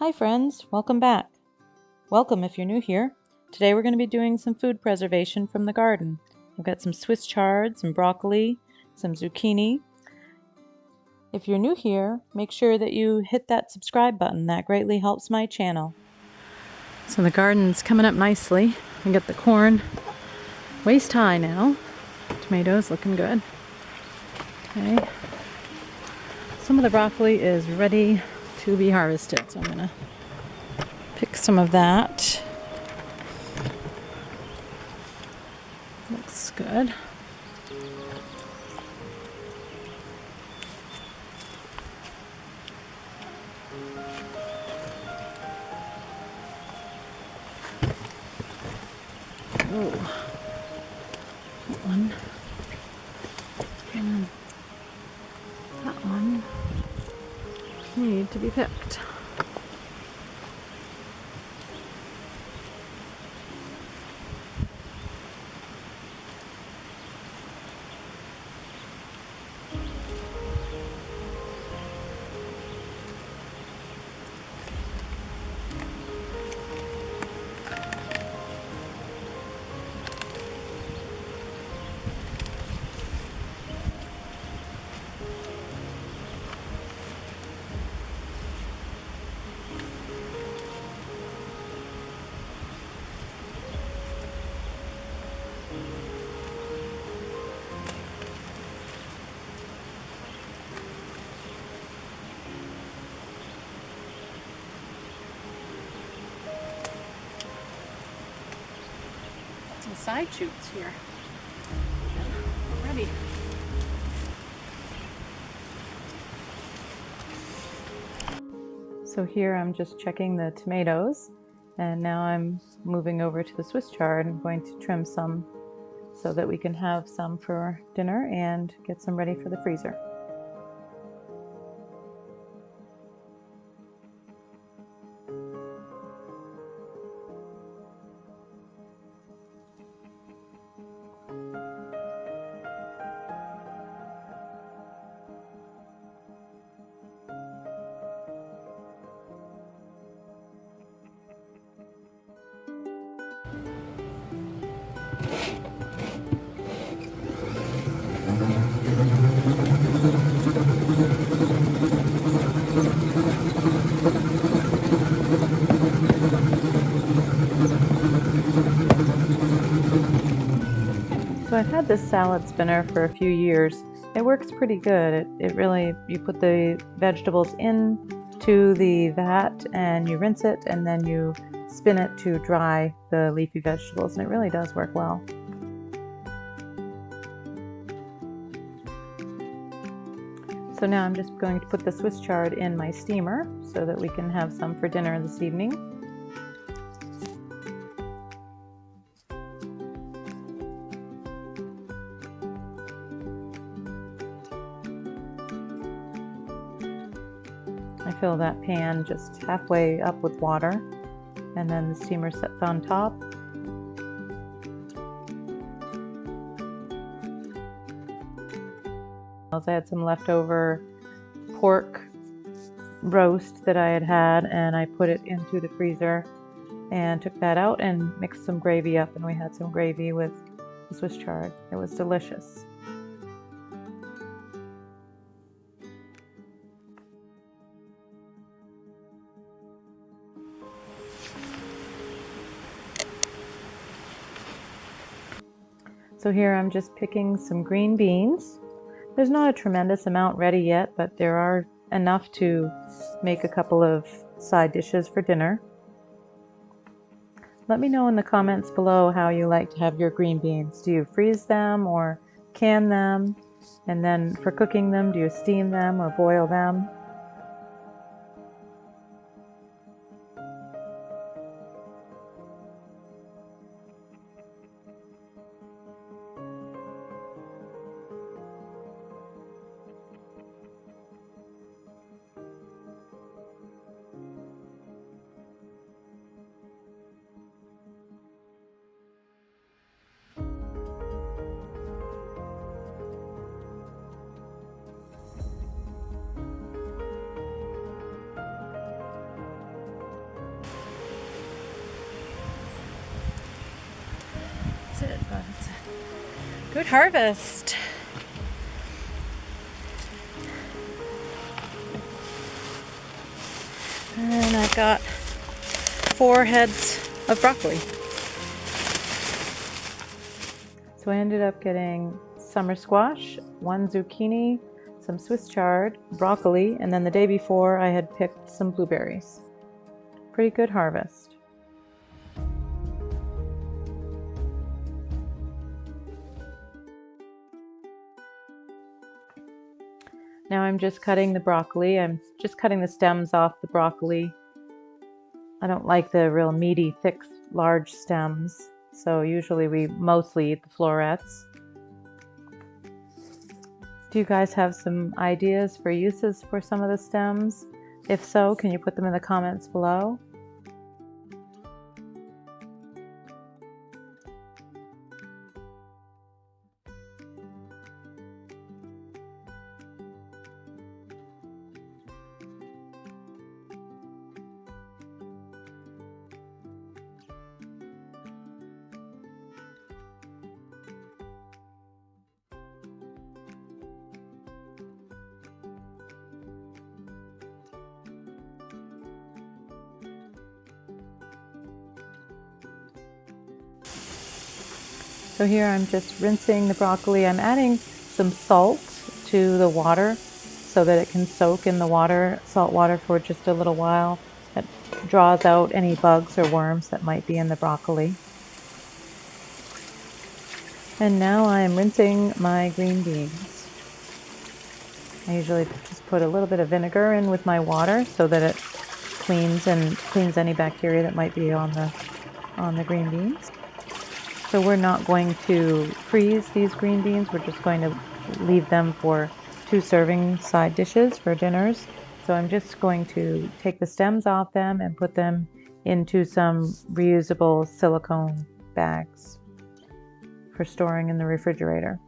Hi friends, welcome back. Welcome if you're new here. Today we're going to be doing some food preservation from the garden. I've got some Swiss chard, some broccoli, some zucchini. If you're new here, make sure that you hit that subscribe button. That greatly helps my channel. So the garden's coming up nicely. We got the corn waist high now. Tomatoes looking good. Okay. Some of the broccoli is ready to be harvested, so I'm gonna pick some of that. Looks good. Oh, that one. And that one need to be picked. Some side shoots here already. So here I'm just checking the tomatoes, and now I'm moving over to the Swiss chard. I'm going to trim some so that we can have some for dinner and get some ready for the freezer. So I've had this salad spinner for a few years. It works pretty good. It really, you put the vegetables into the vat and you rinse it, and then you spin it to dry the leafy vegetables, and it really does work well. So now I'm just going to put the Swiss chard in my steamer so that we can have some for dinner this evening. I fill that pan just halfway up with water, and then the steamer sets on top. I had some leftover pork roast that I had, and I put it into the freezer and took that out and mixed some gravy up, and we had some gravy with the Swiss chard. It was delicious. So here I'm just picking some green beans. There's not a tremendous amount ready yet, but there are enough to make a couple of side dishes for dinner. Let me know in the comments below how you like to have your green beans. Do you freeze them or can them? And then for cooking them, do you steam them or boil them? But it's a good harvest. And I've got 4 heads of broccoli. So I ended up getting summer squash, 1 zucchini, some Swiss chard, broccoli, and then the day before I had picked some blueberries. Pretty good harvest. Now I'm just cutting the broccoli. I'm just cutting the stems off the broccoli. I don't like the real meaty, thick, large stems, so usually we mostly eat the florets. Do you guys have some ideas for uses for some of the stems? If so, can you put them in the comments below? So here I'm just rinsing the broccoli. I'm adding some salt to the water so that it can soak in the water, salt water, for just a little while. It draws out any bugs or worms that might be in the broccoli. And now I'm rinsing my green beans. I usually just put a little bit of vinegar in with my water so that it cleans any bacteria that might be on the green beans. So we're not going to freeze these green beans. We're just going to leave them for 2 serving side dishes for dinners. So I'm just going to take the stems off them and put them into some reusable silicone bags for storing in the refrigerator.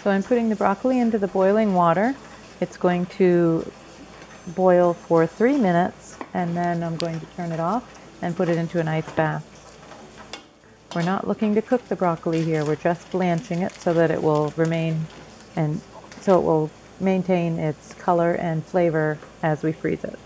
So I'm putting the broccoli into the boiling water. It's going to boil for 3 minutes, and then I'm going to turn it off and put it into an ice bath. We're not looking to cook the broccoli here. We're just blanching it so that it will maintain its color and flavor as we freeze it.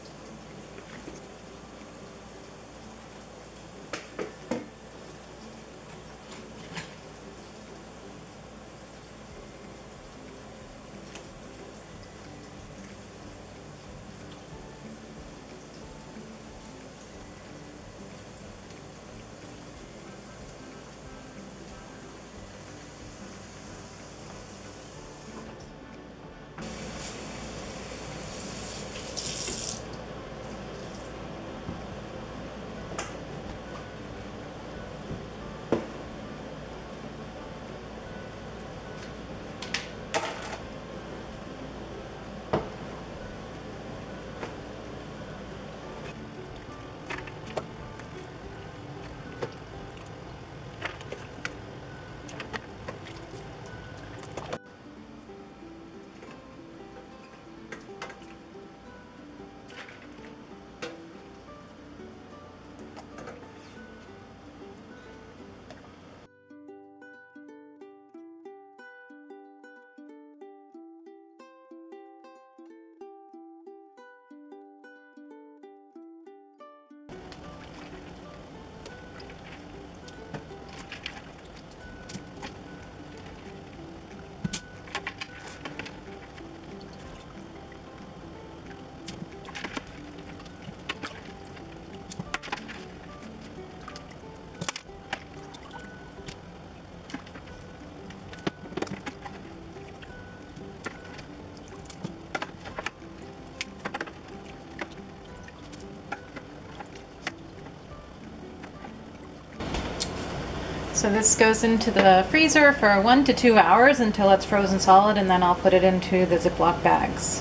So this goes into the freezer for 1 to 2 hours until it's frozen solid, and then I'll put it into the Ziploc bags.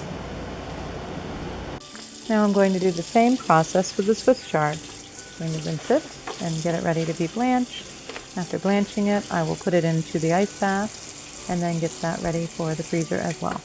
Now I'm going to do the same process with the Swiss chard. I'm going to rinse it and get it ready to be blanched. After blanching it, I will put it into the ice bath and then get that ready for the freezer as well.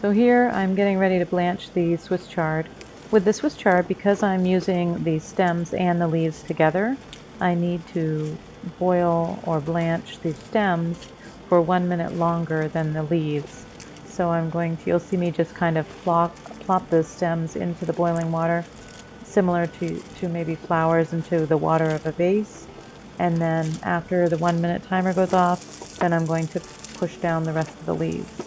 So here I'm getting ready to blanch the Swiss chard. With the Swiss chard, because I'm using the stems and the leaves together, I need to boil or blanch the stems for 1 minute longer than the leaves. So I'm going to, you'll see me just kind of plop the stems into the boiling water, similar to maybe flowers into the water of a vase. And then after the 1 minute timer goes off, then I'm going to push down the rest of the leaves.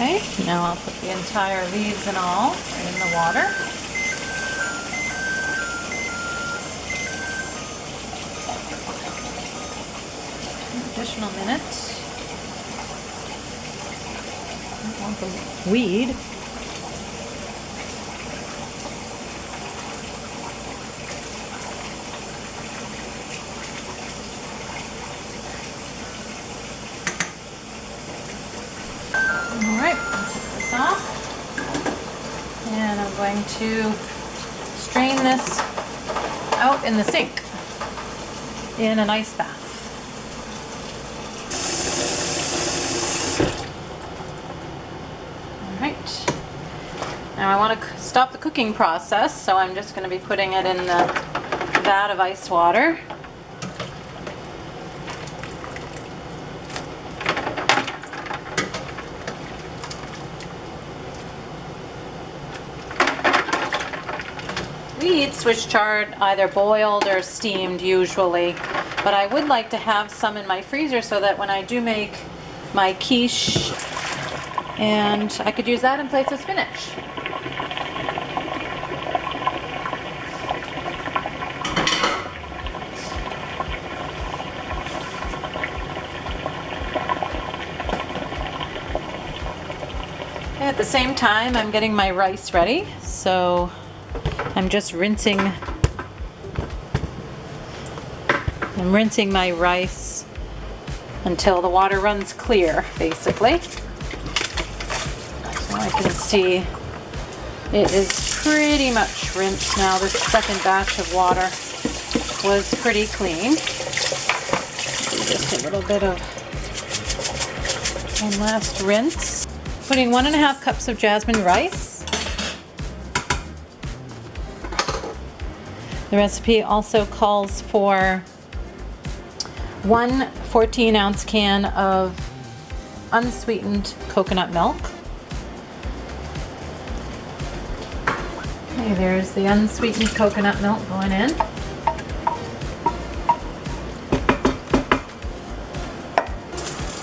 Okay, now I'll put the entire leaves and all right in the water. An additional minute. I want the weed. Alright, take this off, and I'm going to strain this out in the sink in an ice bath. Alright, now I want to stop the cooking process, so I'm just going to be putting it in the vat of ice water. We eat Swiss chard either boiled or steamed usually, but I would like to have some in my freezer so that when I do make my quiche, and I could use that in place of spinach. At the same time, I'm getting my rice ready, so I'm just rinsing my rice until the water runs clear, basically. So I can see it is pretty much rinsed now. This second batch of water was pretty clean. Just a little bit of one last rinse. Putting 1.5 cups of jasmine rice. The recipe also calls for 1 14-ounce can of unsweetened coconut milk. Okay, there's the unsweetened coconut milk going in.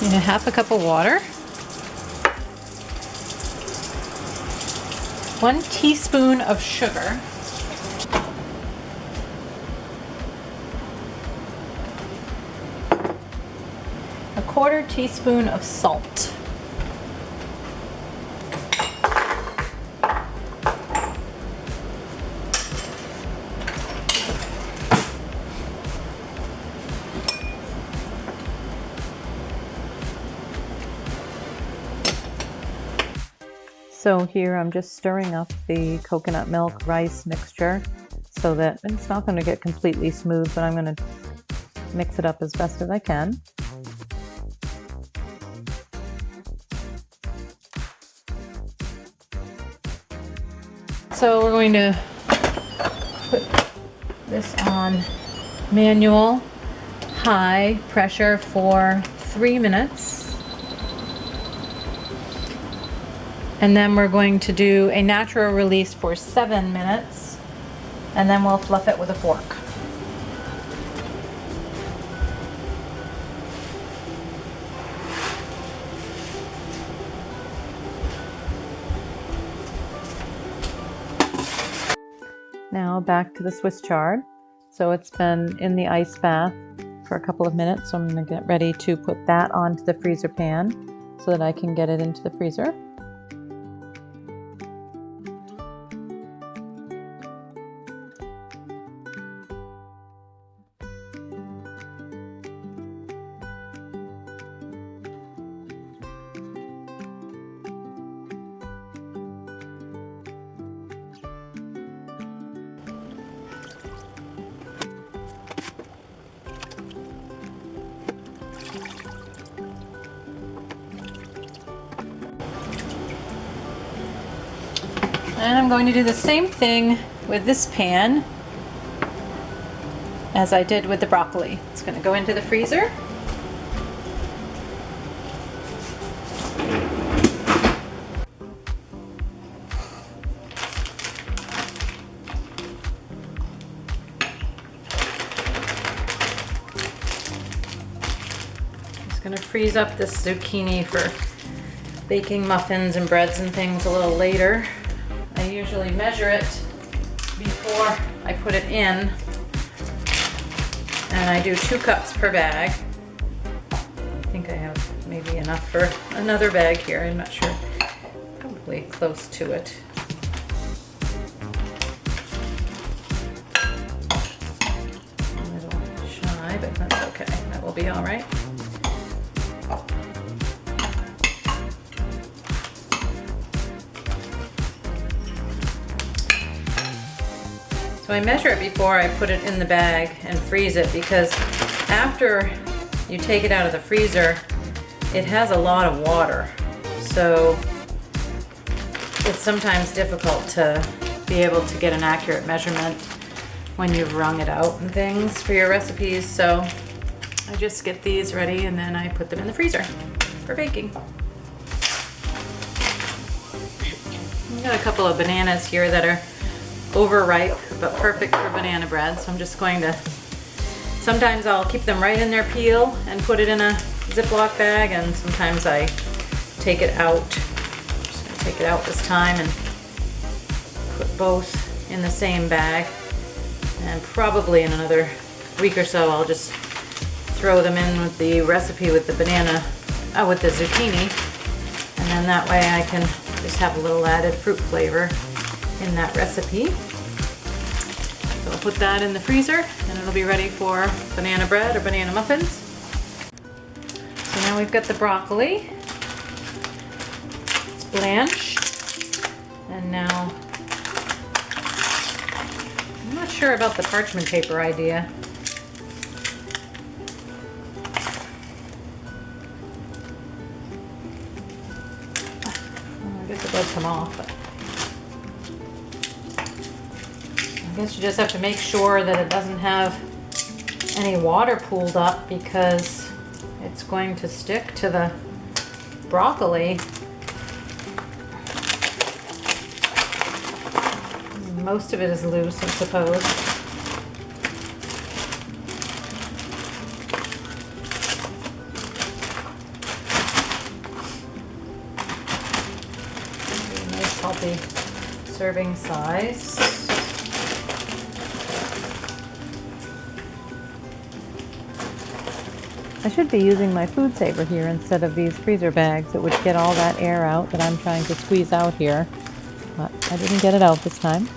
And 1/2 cup of water. 1 teaspoon of sugar. A 1/4 teaspoon of salt. So here I'm just stirring up the coconut milk rice mixture so that it's not going to get completely smooth, but I'm going to mix it up as best as I can. So we're going to put this on manual high pressure for 3 minutes. And then we're going to do a natural release for 7 minutes. And then we'll fluff it with a fork. Now back to the Swiss chard. So it's been in the ice bath for a couple of minutes, so I'm going to get ready to put that onto the freezer pan so that I can get it into the freezer. And I'm going to do the same thing with this pan as I did with the broccoli. It's going to go into the freezer. Just going to freeze up this zucchini for baking muffins and breads and things a little later. I usually measure it before I put it in, and I do 2 cups per bag. I think I have maybe enough for another bag here, I'm not sure. Probably close to it. A little shy, but that's okay. That will be all right. So I measure it before I put it in the bag and freeze it, because after you take it out of the freezer, it has a lot of water. So it's sometimes difficult to be able to get an accurate measurement when you've wrung it out and things for your recipes. So I just get these ready and then I put them in the freezer for baking. I've got a couple of bananas here that are overripe but perfect for banana bread, so I'm just going to, sometimes I'll keep them right in their peel and put it in a Ziploc bag, and sometimes I take it out. I'm just going to take it out this time and put both in the same bag, and probably in another week or so I'll just throw them in with the recipe with the banana, with the zucchini, and then that way I can just have a little added fruit flavor in that recipe. So I'll put that in the freezer and it'll be ready for banana bread or banana muffins. So now we've got the broccoli. It's blanched. And now, I'm not sure about the parchment paper idea. Well, I guess it does come off, but I guess you just have to make sure that it doesn't have any water pooled up, because it's going to stick to the broccoli. Most of it is loose, I suppose. A nice healthy serving size. I should be using my food saver here instead of these freezer bags. It would get all that air out that I'm trying to squeeze out here, but I didn't get it out this time.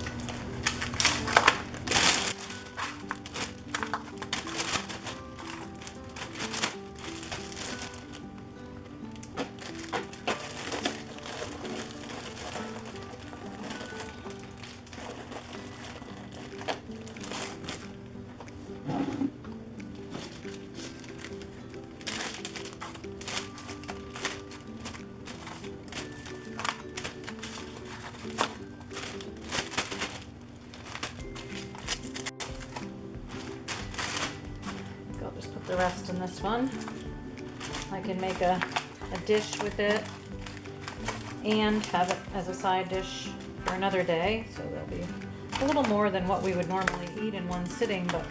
the rest in this one. I can make a dish with it and have it as a side dish for another day. So there'll be a little more than what we would normally eat in one sitting, but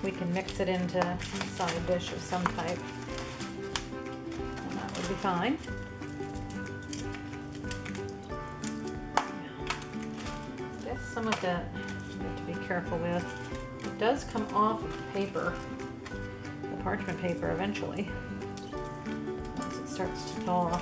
we can mix it into a side dish of some type, and that would be fine. I guess some of that you have to be careful with. It does come off of the paper, the parchment paper, eventually, once it starts to thaw.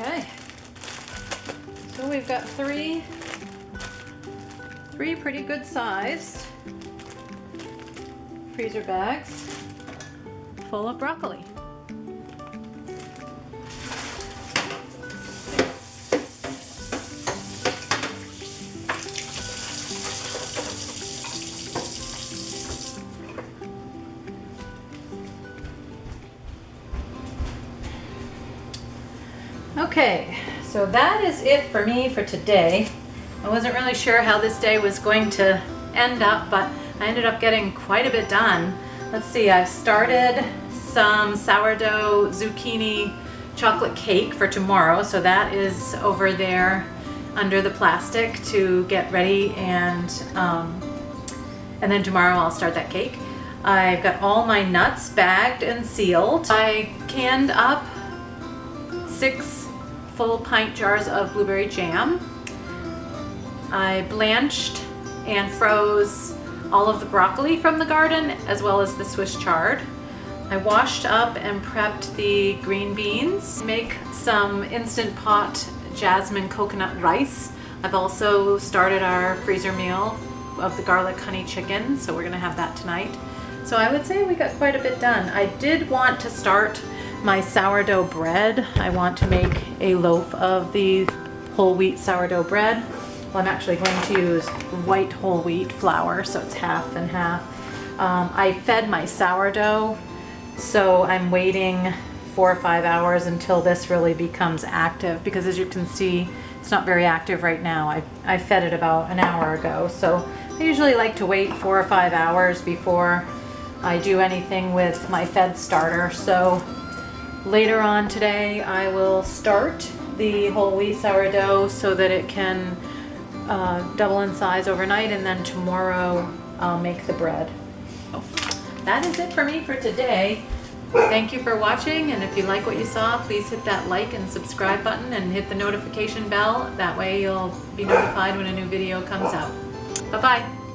Okay, so we've got three pretty good sized freezer bags full of broccoli. Okay, so that is it for me for today. I wasn't really sure how this day was going to end up, but I ended up getting quite a bit done. Let's see, I've started some sourdough zucchini chocolate cake for tomorrow, so that is over there under the plastic to get ready, and then tomorrow I'll start that cake. I've got all my nuts bagged and sealed. I canned up 6 full pint jars of blueberry jam. I blanched and froze all of the broccoli from the garden as well as the Swiss chard. I washed up and prepped the green beans. Make some Instant Pot jasmine coconut rice. I've also started our freezer meal of the garlic honey chicken, so we're gonna have that tonight. So I would say we got quite a bit done. I did want to start my sourdough bread. I want to make a loaf of the whole wheat sourdough bread. Well, I'm actually going to use white whole wheat flour, so it's half and half. I fed my sourdough, so I'm waiting 4 or 5 hours until this really becomes active, because as you can see, it's not very active right now. I fed it about an hour ago, so I usually like to wait 4 or 5 hours before I do anything with my fed starter. So later on today, I will start the whole wheat sourdough so that it can double in size overnight, and then tomorrow I'll make the bread. So that is it for me for today. Thank you for watching, and if you like what you saw, please hit that like and subscribe button and hit the notification bell. That way you'll be notified when a new video comes out. Bye-bye.